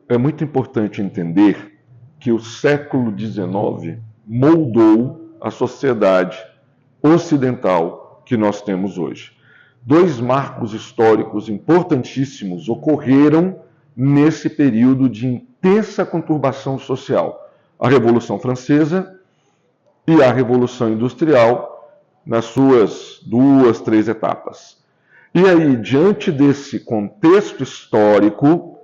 é muito importante entender que o século XIX moldou a sociedade ocidental que nós temos hoje. Dois marcos históricos importantíssimos ocorreram nesse período de intensa conturbação social: a Revolução Francesa e a Revolução Industrial, nas suas 2, 3 etapas. E aí, diante desse contexto histórico,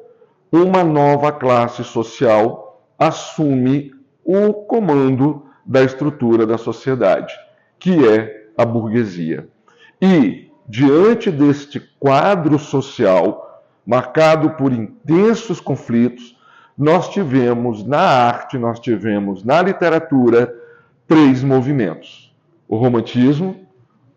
uma nova classe social assume o comando da estrutura da sociedade, que é a burguesia. E, diante deste quadro social, marcado por intensos conflitos, nós tivemos na arte, nós tivemos na literatura, 3 movimentos: o romantismo,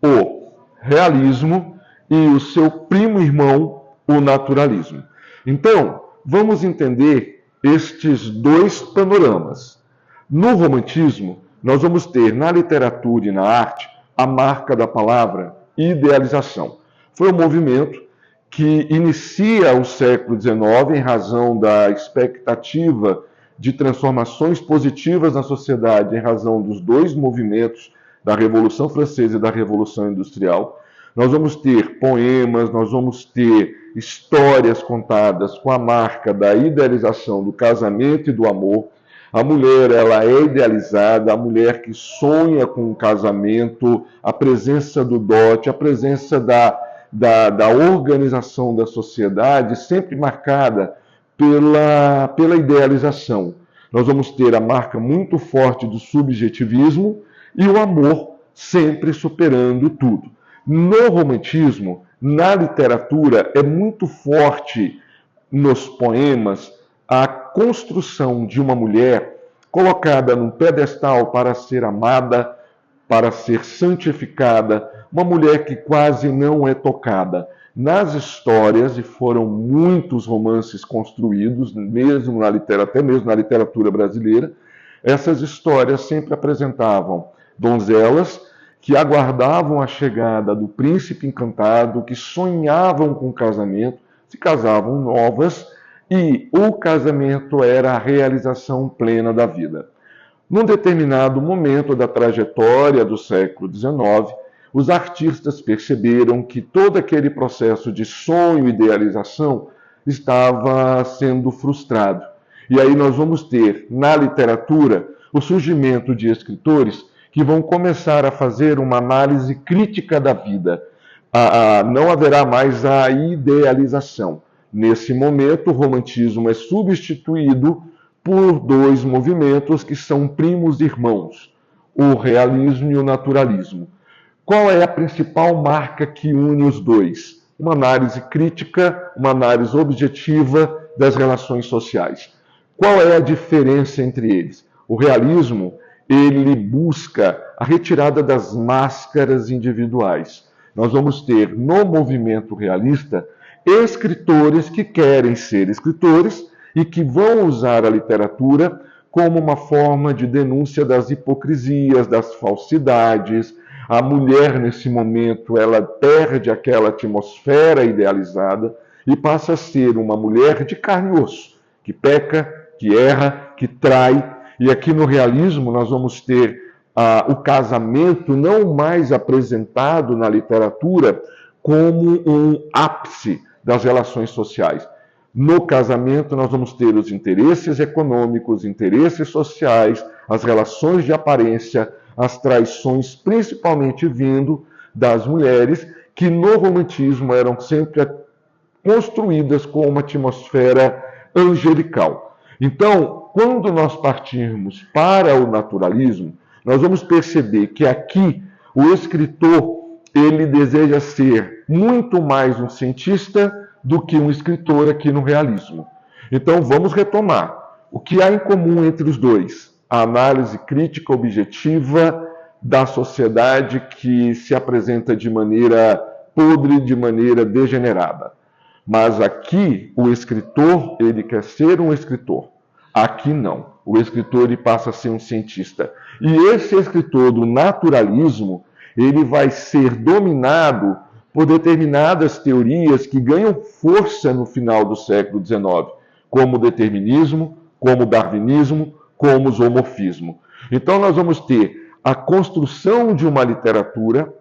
o realismo e o seu primo irmão, o naturalismo. Então, vamos entender estes 2 panoramas. No romantismo, nós vamos ter na literatura e na arte a marca da palavra idealização. Foi um movimento que inicia o século XIX em razão da expectativa de transformações positivas na sociedade, em razão dos 2 movimentos da Revolução Francesa e da Revolução Industrial. Nós vamos ter poemas, nós vamos ter histórias contadas com a marca da idealização do casamento e do amor. A mulher, ela é idealizada, a mulher que sonha com o casamento, a presença do dote, a presença da organização da sociedade, sempre marcada pela idealização. Nós vamos ter a marca muito forte do subjetivismo e o amor sempre superando tudo. No romantismo, na literatura, é muito forte nos poemas a construção de uma mulher colocada num pedestal para ser amada, para ser santificada, uma mulher que quase não é tocada. Nas histórias, e foram muitos romances construídos, mesmo na literatura, até mesmo na literatura brasileira, essas histórias sempre apresentavam donzelas que aguardavam a chegada do príncipe encantado, que sonhavam com o casamento, se casavam novas, e o casamento era a realização plena da vida. Num determinado momento da trajetória do século XIX, os artistas perceberam que todo aquele processo de sonho e idealização estava sendo frustrado. E aí nós vamos ter, na literatura, o surgimento de escritores que vão começar a fazer uma análise crítica da vida. Não haverá mais a idealização. Nesse momento, o romantismo é substituído por 2 movimentos que são primos irmãos: o realismo e o naturalismo. Qual é a principal marca que une os 2? Uma análise crítica, uma análise objetiva das relações sociais. Qual é a diferença entre eles? O realismo, ele busca a retirada das máscaras individuais. Nós vamos ter no movimento realista escritores que querem ser escritores e que vão usar a literatura como uma forma de denúncia das hipocrisias, das falsidades. A mulher, nesse momento, ela perde aquela atmosfera idealizada e passa a ser uma mulher de carne e osso, que peca, que erra, que trai. E aqui no realismo nós vamos ter o casamento não mais apresentado na literatura como um ápice das relações sociais. No casamento nós vamos ter os interesses econômicos, interesses sociais, as relações de aparência, as traições, principalmente vindo das mulheres, que no romantismo eram sempre construídas com uma atmosfera angelical. Então, quando nós partirmos para o naturalismo, nós vamos perceber que aqui o escritor, ele deseja ser muito mais um cientista do que um escritor aqui no realismo. Então, vamos retomar. O que há em comum entre os 2? A análise crítica objetiva da sociedade que se apresenta de maneira podre, de maneira degenerada. Mas aqui, o escritor, ele quer ser um escritor. Aqui não. O escritor, ele passa a ser um cientista. E esse escritor do naturalismo, ele vai ser dominado por determinadas teorias que ganham força no final do século XIX, como o determinismo, como o darwinismo, como o zoomorfismo. Então nós vamos ter a construção de uma literatura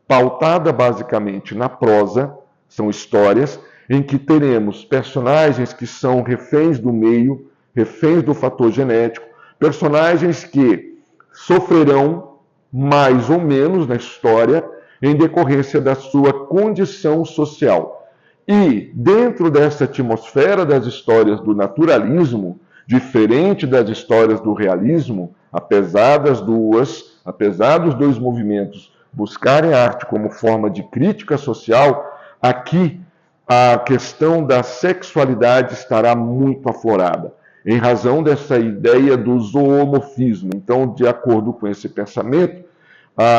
pautada basicamente na prosa, são histórias, em que teremos personagens que são reféns do meio, reféns do fator genético, personagens que sofrerão mais ou menos na história em decorrência da sua condição social. E dentro dessa atmosfera das histórias do naturalismo, diferente das histórias do realismo, apesar dos dois movimentos buscarem a arte como forma de crítica social, aqui a questão da sexualidade estará muito aflorada, em razão dessa ideia do zoomorfismo. Então, de acordo com esse pensamento,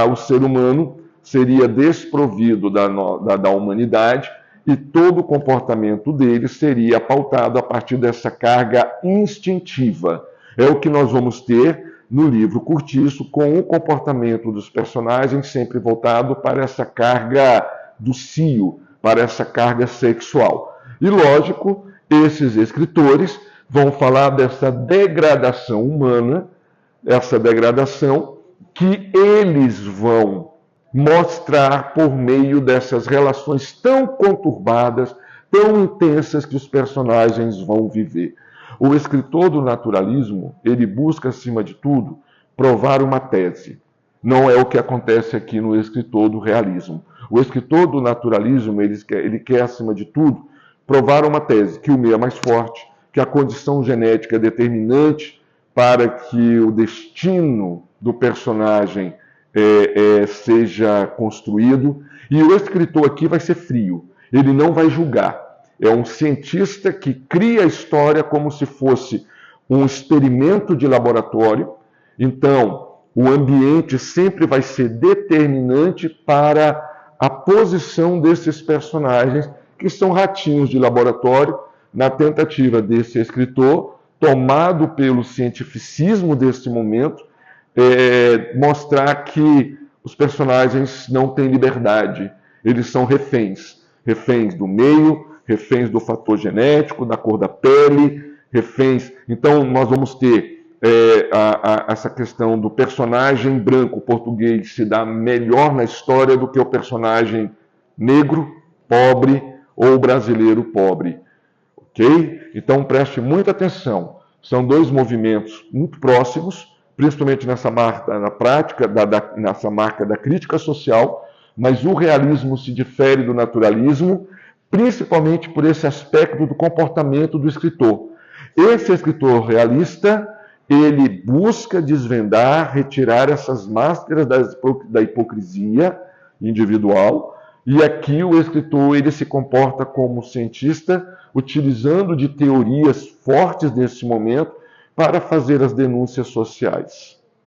o ser humano seria desprovido da humanidade e todo o comportamento dele seria pautado a partir dessa carga instintiva. É o que nós vamos ter no livro Curtiço, com o comportamento dos personagens sempre voltado para essa carga do cio, para essa carga sexual. E, lógico, esses escritores vão falar dessa degradação humana, essa degradação que eles vão mostrar por meio dessas relações tão conturbadas, tão intensas que os personagens vão viver. O escritor do naturalismo, ele busca, acima de tudo, provar uma tese. Não é o que acontece aqui no escritor do realismo. O escritor do naturalismo, ele quer, acima de tudo, provar uma tese, que o meio é mais forte, que a condição genética é determinante para que o destino do personagem seja construído. E o escritor aqui vai ser frio, ele não vai julgar. É um cientista que cria a história como se fosse um experimento de laboratório. Então, o ambiente sempre vai ser determinante para a posição desses personagens, que são ratinhos de laboratório, na tentativa desse escritor, tomado pelo cientificismo desse momento, mostrar que os personagens não têm liberdade, eles são reféns. Reféns do meio, reféns do fator genético, da cor da pele, reféns. Então, nós vamos ter essa questão do personagem branco português se dá melhor na história do que o personagem negro, pobre ou brasileiro pobre. Ok? Então, preste muita atenção. São dois movimentos muito próximos, principalmente nessa marca, nessa marca da crítica social, mas o realismo se difere do naturalismo, principalmente por esse aspecto do comportamento do escritor. Esse escritor realista, ele busca desvendar, retirar essas máscaras da hipocrisia individual, e aqui o escritor ele se comporta como cientista, utilizando de teorias fortes nesse momento para fazer as denúncias sociais.